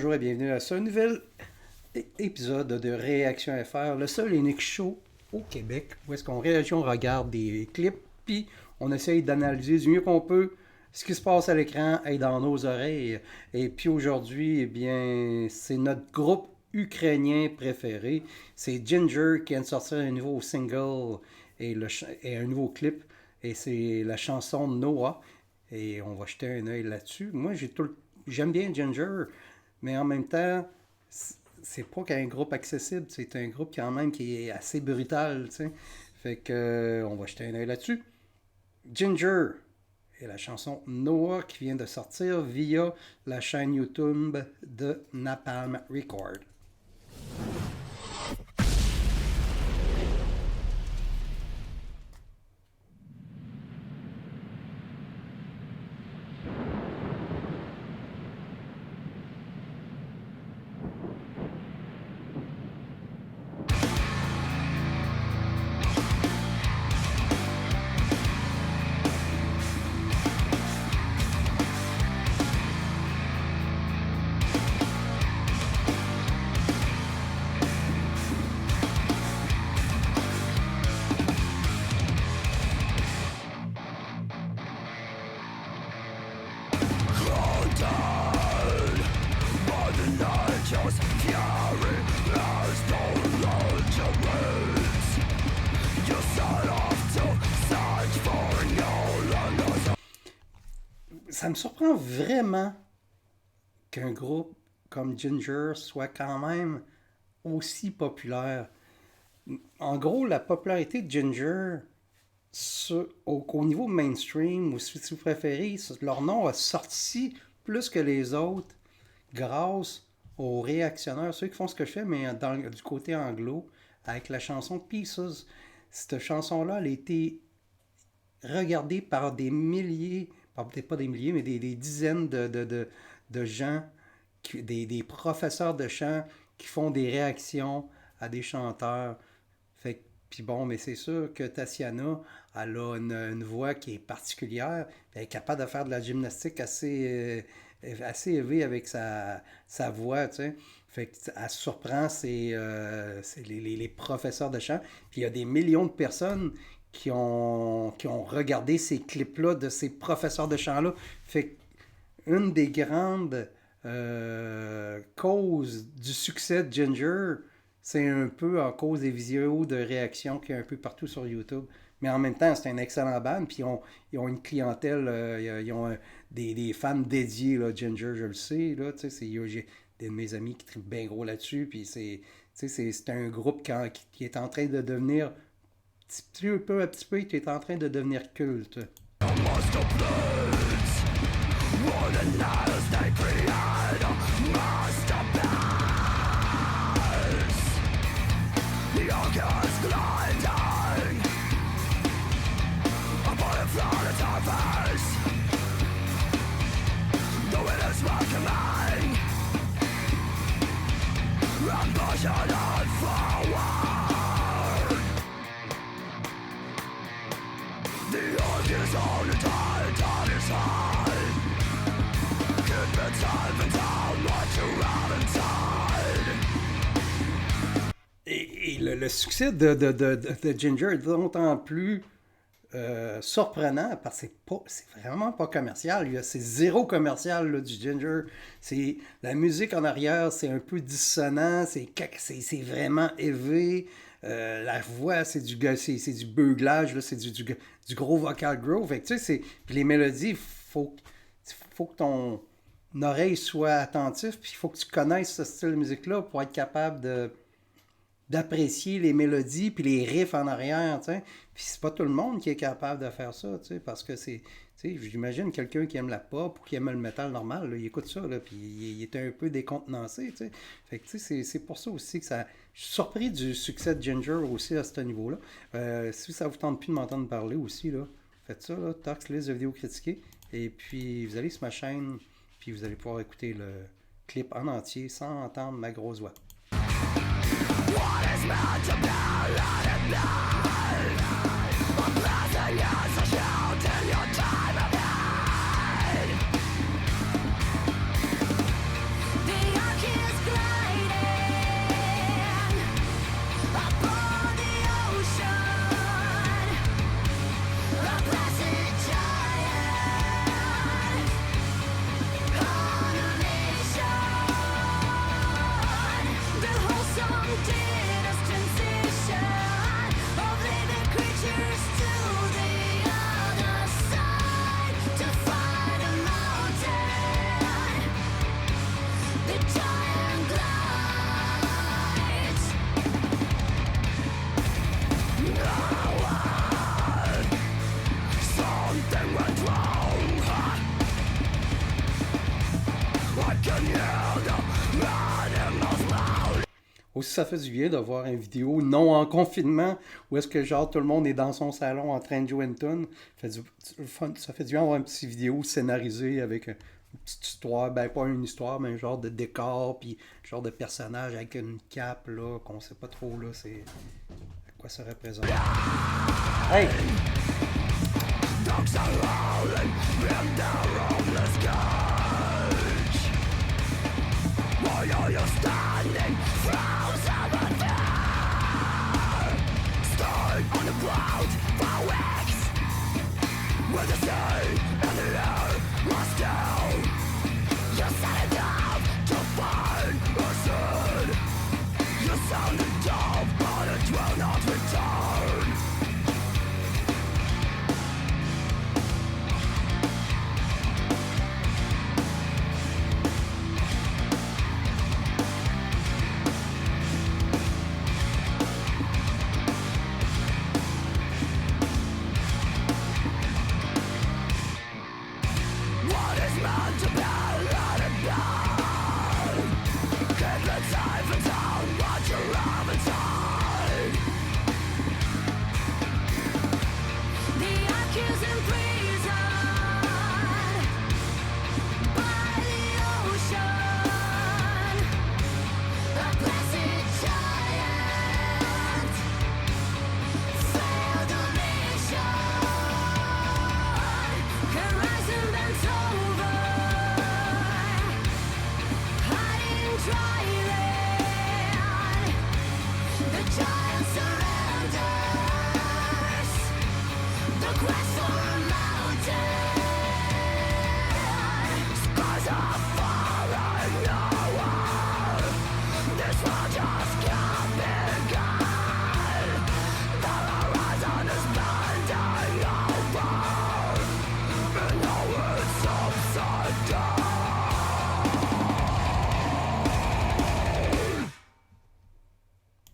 bonjour et bienvenue à ce nouvel épisode de Réaction FR, le seul et unique show au Québec où est-ce qu'on réagit, on regarde des clips, puis on essaye d'analyser du mieux qu'on peut ce qui se passe à l'écran et dans nos oreilles. Et puis aujourd'hui, eh bien, c'est notre groupe ukrainien préféré. C'est Ginger qui vient de sortir un nouveau single et un nouveau clip. Et c'est la chanson Noah. Et on va jeter un œil là-dessus. Moi, j'aime bien Ginger, mais en même temps, c'est pas qu'un groupe accessible. C'est un groupe quand même qui est assez brutal, tu sais. Fait que on va jeter un œil là-dessus. Ginger et la chanson Noah qui vient de sortir via la chaîne YouTube de Napalm Record. Ça me surprend vraiment qu'un groupe comme Ginger soit quand même aussi populaire. En gros, la popularité de Ginger, au niveau mainstream, ou si vous préférez, leur nom a sorti plus que les autres grâce aux réactionnaires, ceux qui font ce que je fais, mais du côté anglo, avec la chanson Pieces. Cette chanson-là, elle a été regardée par des milliers, peut-être pas des milliers, mais des dizaines de gens, des professeurs de chant qui font des réactions à des chanteurs. Fait puis bon, mais c'est sûr que Tatiana, elle a une voix qui est particulière. Elle est capable de faire de la gymnastique assez élevée avec sa voix, tu sais. Fait qu'elle surprend les professeurs de chant. Puis il y a des millions de personnes qui ont regardé ces clips-là de ces professeurs de chant-là. Fait qu'une des grandes causes du succès de Ginger, c'est un peu à cause des vidéos de réaction qu'il y a un peu partout sur YouTube. Mais en même temps, c'est un excellent band. Puis ils ont une clientèle, ils ont des fans dédiés, là, Ginger, je le sais. Là, j'ai des de mes amis qui trippent bien gros là-dessus. Puis c'est un groupe qui est en train de devenir, peu à petit peu, qui est en train de devenir culte. Et le succès de Ginger est d'autant plus surprenant parce que c'est vraiment pas commercial. C'est zéro commercial là, du Ginger. La musique en arrière, c'est un peu dissonant, c'est vraiment élevé. La voix, c'est du beuglage, là, c'est du gros vocal groove. Fait que, puis les mélodies, faut que ton oreille soit attentive, puis il faut que tu connaisses ce style de musique-là pour être capable d'apprécier les mélodies puis les riffs en arrière, tu sais. Puis c'est pas tout le monde qui est capable de faire ça, tu sais, parce que j'imagine quelqu'un qui aime la pop ou qui aime le métal normal, là, il écoute ça, là, puis il est un peu décontenancé, tu sais. Fait que, tu sais, c'est pour ça aussi que je suis surpris du succès de Ginger aussi à ce niveau-là. Si ça vous tente plus de m'entendre parler aussi, là, faites ça, là, Tox, liste de vidéos critiquées, et puis vous allez sur ma chaîne, puis vous allez pouvoir écouter le clip en entier sans entendre ma grosse voix. What is meant to be, let it be. A blessing is a shout in your time of need. The Aussi, ça fait du bien de voir une vidéo non en confinement où est-ce que genre tout le monde est dans son salon en train de jouer une tune. Ça fait du bien d'avoir une petite vidéo scénarisée avec une petite histoire, ben pas une histoire, mais un genre de décor, puis un genre de personnage avec une cape là, qu'on sait pas trop là, c'est à quoi ça représente. Hey!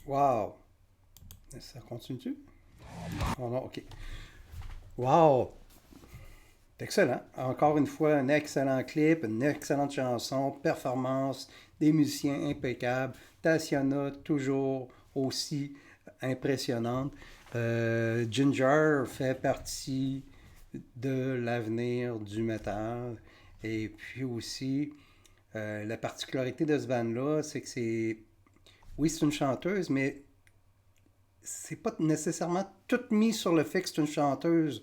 Wow! Ça continue-tu? Oh non, ok. Wow! C'est excellent. Encore une fois, un excellent clip, une excellente chanson, performance, des musiciens impeccables, Tatiana toujours aussi impressionnante. Ginger fait partie de l'avenir du métal. Et puis aussi, la particularité de ce band-là, c'est que c'est... Oui, c'est une chanteuse, mais c'est pas nécessairement tout mis sur le fait que c'est une chanteuse.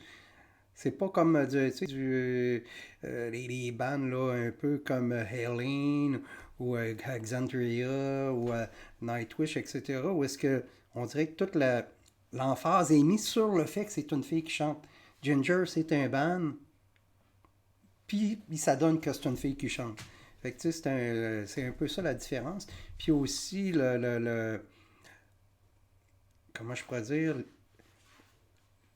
C'est pas comme tu sais, les bandes là, un peu comme Halloween ou Alexandria ou Nightwish, etc. Où est-ce que on dirait que l'emphase est mise sur le fait que c'est une fille qui chante. Ginger, c'est un band, puis ça donne que c'est une fille qui chante. Fait que tu sais, c'est un peu ça la différence. Puis aussi, comment je pourrais dire,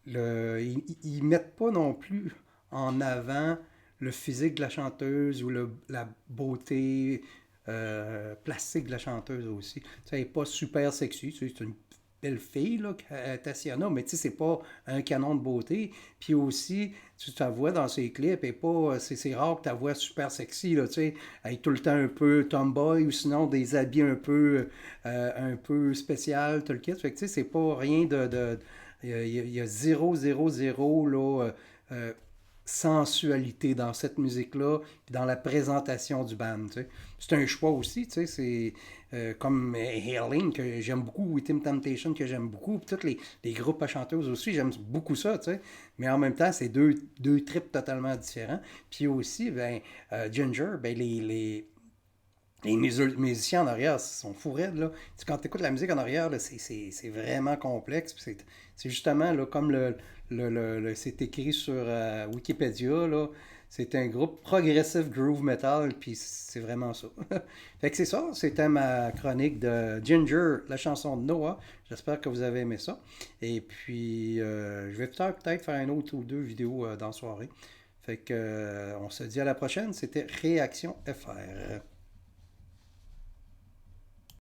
ils mettent pas non plus en avant le physique de la chanteuse ou la beauté plastique de la chanteuse aussi. Ça n'est pas super sexy, c'est une belle fille, là, Tatiana, mais tu sais, c'est pas un canon de beauté. Puis aussi, tu ta vois dans ses clips, et pas, c'est rare que ta voix super sexy, là, tu sais, elle est tout le temps un peu tomboy ou sinon des habits un peu spécial, tout le kit. Fait que tu sais, c'est pas rien il y a 0, là, sensualité dans cette musique-là, puis dans la présentation du band. Tu sais. C'est un choix aussi, tu sais, c'est comme Hailing, que j'aime beaucoup, ou Team Temptation, que j'aime beaucoup, puis tous les groupes à chanteuses aussi, j'aime beaucoup ça, tu sais. Mais en même temps, c'est deux trips totalement différents. Puis aussi, ben, Ginger, ben, les musiciens en arrière sont fous raides, là. Quand tu écoutes la musique en arrière, là, c'est vraiment complexe. C'est justement là, comme c'est écrit sur Wikipédia, là, c'est un groupe progressive groove metal, puis c'est vraiment ça. Fait que c'est ça, c'était ma chronique de Ginger, la chanson de Noah. J'espère que vous avez aimé ça. Et puis, je vais peut-être faire une autre ou deux vidéos dans la soirée. Fait que, on se dit à la prochaine. C'était Réaction FR.